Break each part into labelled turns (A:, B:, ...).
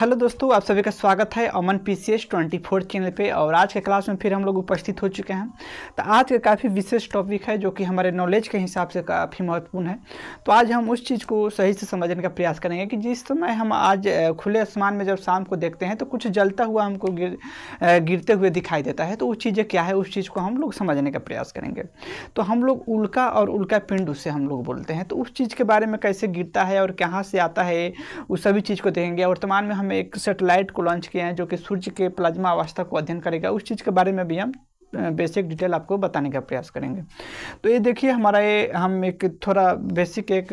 A: Hello दोस्तों, आप सभी का स्वागत है अमन पीसीएस 24 चैनल पे। और आज के क्लास में फिर हम लोग उपस्थित हो चुके हैं। तो आज का काफ़ी विशेष टॉपिक है जो कि हमारे नॉलेज के हिसाब से काफ़ी महत्वपूर्ण है। तो आज हम उस चीज़ को सही से समझने का प्रयास करेंगे कि जिस समय हम आज खुले आसमान में जब शाम को देखते हैं तो कुछ जलता हुआ हमको गिरते हुए दिखाई देता है। तो वो चीज़ें क्या है, उस चीज़ को हम लोग समझने का प्रयास करेंगे। तो हम लोग उल्का और उल्का पिंड उससे हम लोग बोलते हैं। तो उस चीज़ के बारे में कैसे गिरता है और कहाँ से आता है, उस सभी चीज़ को देखेंगे। वर्तमान में हम एक सैटेलाइट को लॉन्च किया है जो कि सूर्य के प्लाज्मा अवस्था को अध्ययन करेगा। उस चीज़ के बारे में भी हम बेसिक डिटेल आपको बताने का प्रयास करेंगे। तो ये देखिए हमारा हम एक थोड़ा बेसिक एक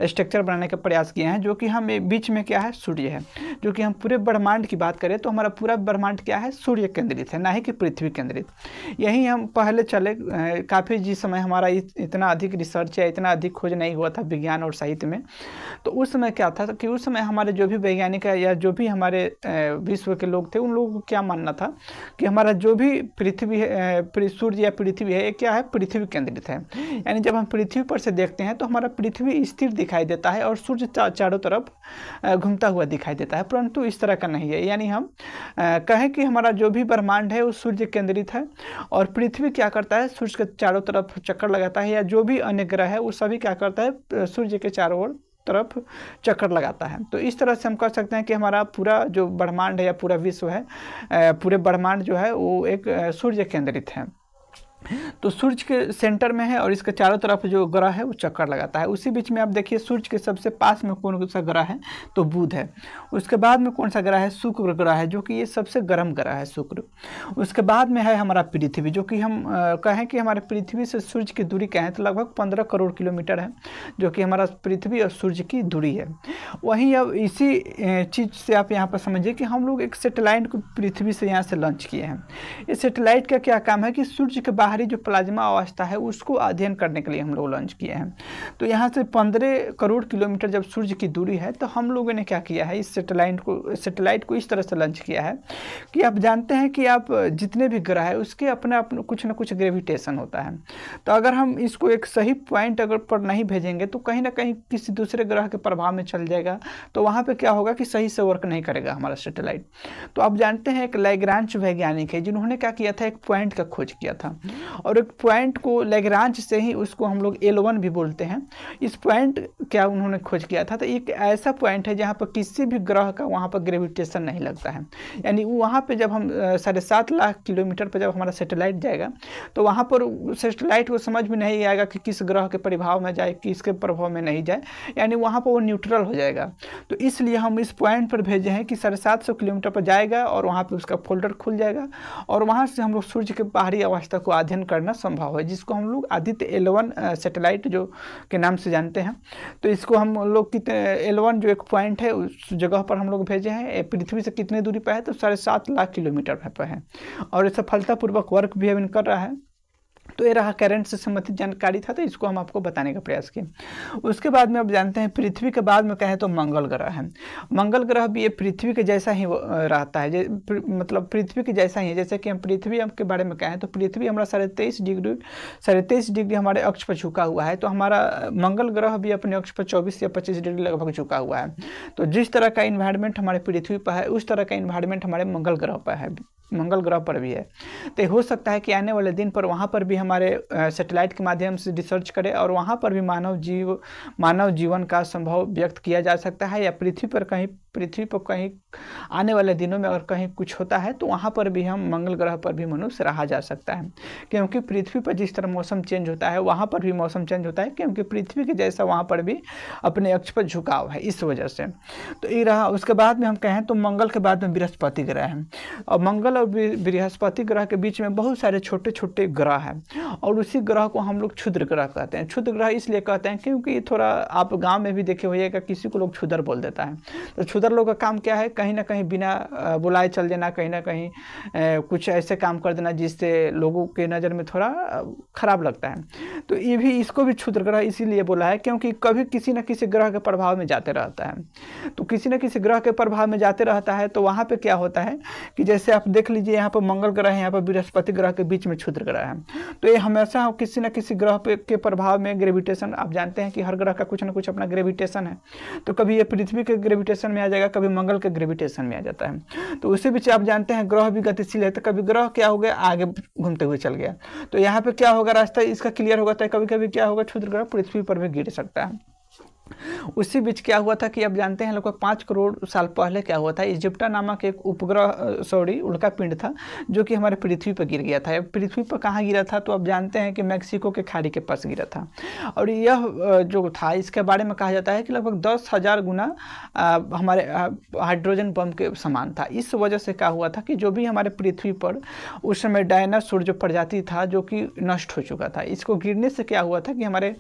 A: स्ट्रक्चर बनाने का प्रयास किए हैं जो कि हम बीच में क्या है, सूर्य है। जो कि हम पूरे ब्रह्मांड की बात करें तो हमारा पूरा ब्रह्मांड क्या है, सूर्य केंद्रित है, ना ही कि पृथ्वी केंद्रित। यही हम पहले चले काफ़ी जिस समय हमारा इतना अधिक रिसर्च या इतना अधिक खोज नहीं हुआ था विज्ञान और साहित्य में। तो उस समय क्या था कि उस समय हमारे जो भी वैज्ञानिक है या जो भी हमारे विश्व के लोग थे, उन लोगों को क्या मानना था कि हमारा जो भी पृथ्वी है, सूर्य या पृथ्वी है, ये क्या है, पृथ्वी केंद्रित है। यानी जब हम पृथ्वी पर से देखते हैं तो हमारा पृथ्वी स्थिर दिखाई देता है और सूर्य चारों तरफ घूमता हुआ दिखाई देता है, परंतु इस तरह का नहीं है। यानी हम कहें कि हमारा जो भी ब्रह्मांड है वो सूर्य केंद्रित है और पृथ्वी क्या करता है, सूर्य के चारों तरफ चक्कर लगाता है। या जो भी अन्य ग्रह है वो सभी क्या करता है, सूर्य के चारों ओर तरफ चक्कर लगाता है। तो इस तरह से हम कह सकते हैं कि हमारा पूरा जो ब्रह्मांड है या पूरा विश्व है, पूरे ब्रह्मांड जो है वो एक सूर्य केंद्रित है। तो सूर्य के सेंटर में है और इसके चारों तरफ जो ग्रह है वो चक्कर लगाता है। उसी बीच में आप देखिए सूर्य के सबसे पास में कौन सा ग्रह है, तो बुध है। उसके बाद में कौन सा ग्रह है, शुक्र ग्रह है, जो कि ये सबसे गर्म ग्रह है, शुक्र। उसके बाद में है हमारा पृथ्वी, जो कि हम कहें कि हमारे पृथ्वी से सूर्य की दूरी कहें तो लगभग 15 करोड़ किलोमीटर है, जो कि हमारा पृथ्वी और सूर्य की दूरी है। वहीं अब इसी चीज़ से आप यहाँ पर समझिए कि हम लोग एक सेटेलाइट को पृथ्वी से यहाँ से लॉन्च किए हैं। इस सेटेलाइट का क्या काम है कि सूर्य के बाहरी जो प्लाज्मा अवस्था है उसको अध्ययन करने के लिए हम लोग लॉन्च किए हैं। तो यहाँ से 15 करोड़ किलोमीटर जब सूर्य की दूरी है तो हम लोगों ने क्या किया है, इस सेटेलाइट को इस तरह से लॉन्च किया है कि आप जानते हैं कि आप जितने भी ग्रह है उसके अपने कुछ ना कुछ ग्रेविटेशन होता है। तो अगर हम इसको एक सही पॉइंट अगर पर नहीं भेजेंगे तो कहीं ना कहीं किसी दूसरे ग्रह के प्रभाव में चल जाएगा। तो वहाँ पे क्या होगा कि सही से वर्क नहीं करेगा हमारा सेटेलाइट। तो आप जानते हैं एक लैग्रांज वैज्ञानिक है जिन्होंने क्या किया था, एक पॉइंट का खोज किया था और एक पॉइंट को लैग्रांज से ही उसको हम लोग L1 भी बोलते हैं। इस पॉइंट क्या उन्होंने खोज किया था, तो एक ऐसा पॉइंट है जहाँ पर किसी भी ग्रह का वहाँ पर ग्रेविटेशन नहीं लगता है। यानी वहाँ पे जब हम 7.5 लाख किलोमीटर पर जब हमारा सेटेलाइट जाएगा तो वहाँ पर सेटेलाइट को समझ में नहीं आएगा कि किस ग्रह के प्रभाव में जाए, किसके प्रभाव में नहीं जाए। यानी वहाँ पर वो न्यूट्रल हो जाएगा। तो इसलिए हम इस पॉइंट पर भेजे हैं कि 750 किलोमीटर पर जाएगा और वहाँ पर उसका फोल्डर खुल जाएगा और वहाँ से हम लोग सूर्य के बाहरी अवस्था को अध्ययन करना संभव है, जिसको हम लोग आदित्य L1 सैटेलाइट जो के नाम से जानते हैं। तो इसको हम लोग कितने L1 जो एक पॉइंट है उस जगह पर हम लोग भेजे हैं। पृथ्वी से कितने दूरी पर है, तो 7.5 लाख किलोमीटर पर है और सफलतापूर्वक वर्क भी अभी कर रहा है। तो ये रहा करंट से संबंधित जानकारी था, तो इसको हम आपको बताने का प्रयास किए। उसके बाद में अब जानते हैं पृथ्वी के बाद में कहें तो मंगल ग्रह है। मंगल ग्रह भी ये पृथ्वी के जैसा ही रहता है, मतलब पृथ्वी के जैसा ही है। जैसे कि हम पृथ्वी के बारे में कहें तो पृथ्वी हमारा 23.5 डिग्री हमारे अक्ष पर झुका हुआ है। तो हमारा मंगल ग्रह भी अपने अक्ष पर 24 या 25 डिग्री लगभग झुका हुआ है। तो जिस तरह का इन्वायरमेंट हमारे पृथ्वी पर है उस तरह का इन्वायरमेंट हमारे मंगल ग्रह पर है, मंगल ग्रह पर भी है। तो हो सकता है कि आने वाले दिन पर वहाँ पर भी हमारे सैटेलाइट के माध्यम से रिसर्च करें और वहाँ पर भी मानव जीवन का संभव व्यक्त किया जा सकता है। या पृथ्वी पर कहीं आने वाले दिनों में अगर कहीं कुछ होता है तो वहाँ पर भी हम मंगल ग्रह पर भी मनुष्य रहा जा सकता है। क्योंकि पृथ्वी पर जिस तरह मौसम चेंज होता है वहाँ पर भी मौसम चेंज होता है, क्योंकि पृथ्वी के जैसा वहाँ पर भी अपने अक्ष पर झुकाव है, इस वजह से। तो ये रहा। उसके बाद में हम कहें तो मंगल के बाद में बृहस्पति ग्रह है और मंगल और बृहस्पति ग्रह के बीच में बहुत सारे छोटे छोटे ग्रह हैं और उसी ग्रह को हम लोग क्षुद्र ग्रह कहते हैं। क्षुद्र ग्रह इसलिए कहते हैं क्योंकि थोड़ा आप गांव में भी देखे होइएगा किसी को लोग क्षुद्र बोल देता है। तो क्षुद्र लोग का काम क्या है, कहीं ना कहीं बिना बुलाए चल देना, कहीं ना कहीं कुछ ऐसे काम कर देना जिससे लोगों के नज़र में थोड़ा खराब लगता है। तो ये भी, इसको भी क्षुद्र ग्रह इसीलिए बोला है क्योंकि कभी किसी न किसी ग्रह के प्रभाव में जाते रहता है। तो किसी न किसी ग्रह के प्रभाव में जाते रहता है तो वहाँ पे क्या होता है कि जैसे आप देख लीजिए यहाँ पर मंगल ग्रह है, यहाँ पर बृहस्पति ग्रह के बीच में क्षुद्र ग्रह है। तो ये हमेशा किसी न किसी ग्रह के प्रभाव में ग्रेविटेशन, आप जानते हैं कि हर ग्रह का कुछ ना कुछ अपना ग्रेविटेशन है। तो कभी ये पृथ्वी के ग्रेविटेशन में आ जाएगा, कभी मंगल के ग्रेविटेशन में आ जाता है। तो उसी बीच आप जानते हैं ग्रह भी गतिशील है, तो कभी ग्रह क्या हो गया, आगे घूमते हुए चल गया, तो यहाँ पे क्या होगा, रास्ता इसका क्लियर होगा, तो कभी कभी क्या होगा, क्षुद्र ग्रह पृथ्वी पर भी गिर सकता है। उसी बीच क्या हुआ था कि अब जानते हैं लगभग 5 करोड़ साल पहले क्या हुआ था, इजिप्टा नामक एक उपग्रह उल्का पिंड था जो कि हमारे पृथ्वी पर गिर गया था। पृथ्वी पर कहाँ गिरा था, तो अब जानते हैं कि मैक्सिको के खाड़ी के पास गिरा था। और यह जो था, इसके बारे में कहा जाता है कि लगभग 10,000 गुना हमारे हाइड्रोजन बम के समान था। इस वजह से क्या हुआ था कि जो भी हमारे पृथ्वी पर उस समय डायनासोर जो प्रजाति था जो कि नष्ट हो चुका था, इसको गिरने से क्या हुआ था कि हमारे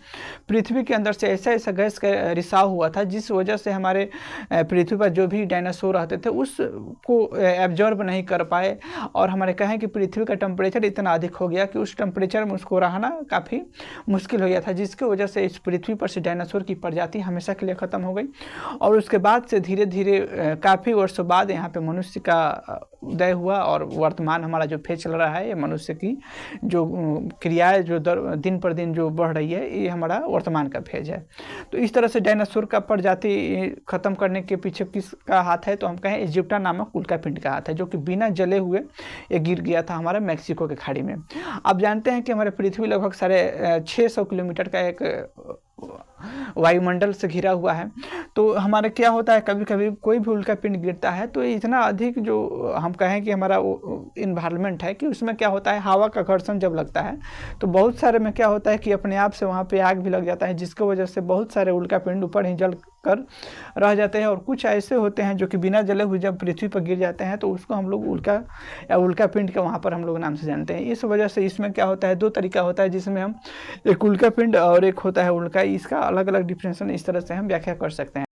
A: पृथ्वी के अंदर से ऐसा ऐसा गैस का रिसाव हुआ था, जिस वजह से हमारे पृथ्वी पर जो भी डायनासोर रहते थे उसको एब्जॉर्ब नहीं कर पाए, और हमारे कहें कि पृथ्वी का टेम्परेचर इतना अधिक हो गया कि उस टेम्परेचर में उसको रहना काफ़ी मुश्किल हो गया था, जिसकी वजह से इस पृथ्वी पर से डायनासोर की प्रजाति हमेशा के लिए ख़त्म हो गई। और उसके बाद से धीरे धीरे काफ़ी वर्षों बाद यहाँ पे मनुष्य का उदय हुआ, और वर्तमान हमारा जो फेज चल रहा है, ये मनुष्य की जो क्रियाएँ जो दिन पर दिन जो बढ़ रही है, ये हमारा वर्तमान का फेज है। तो इस तरह से डायनासोर का प्रजाति खत्म करने के पीछे किसका हाथ है, तो हम कहें इजिप्टा नामक उल्कापिंड का हाथ है, जो कि बिना जले हुए ये गिर गया था हमारे मैक्सिको के खाड़ी में। आप जानते हैं कि हमारे पृथ्वी लगभग 650 किलोमीटर का एक वायुमंडल से घिरा हुआ है। तो हमारा क्या होता है, कभी कभी कोई भी उल्कापिंड गिरता है तो इतना अधिक जो हम कहें कि हमारा इन्वायरमेंट है कि उसमें क्या होता है, हवा का घर्षण जब लगता है तो बहुत सारे में क्या होता है कि अपने आप से वहाँ पे आग भी लग जाता है, जिसकी वजह से बहुत सारे उल्कापिंड ऊपर ही जल कर रह जाते हैं। और कुछ ऐसे होते हैं जो कि बिना जले हुए जब पृथ्वी पर गिर जाते हैं तो उसको हम लोग उल्का या उल्कापिंड के वहाँ पर हम लोग नाम से जानते हैं। इस वजह से इसमें क्या होता है, दो तरीका होता है जिसमें हम एक उल्कापिंड और एक होता है उल्का, इसका अलग अलग डिफरेंशिएशन इस तरह से हम व्याख्या कर सकते हैं।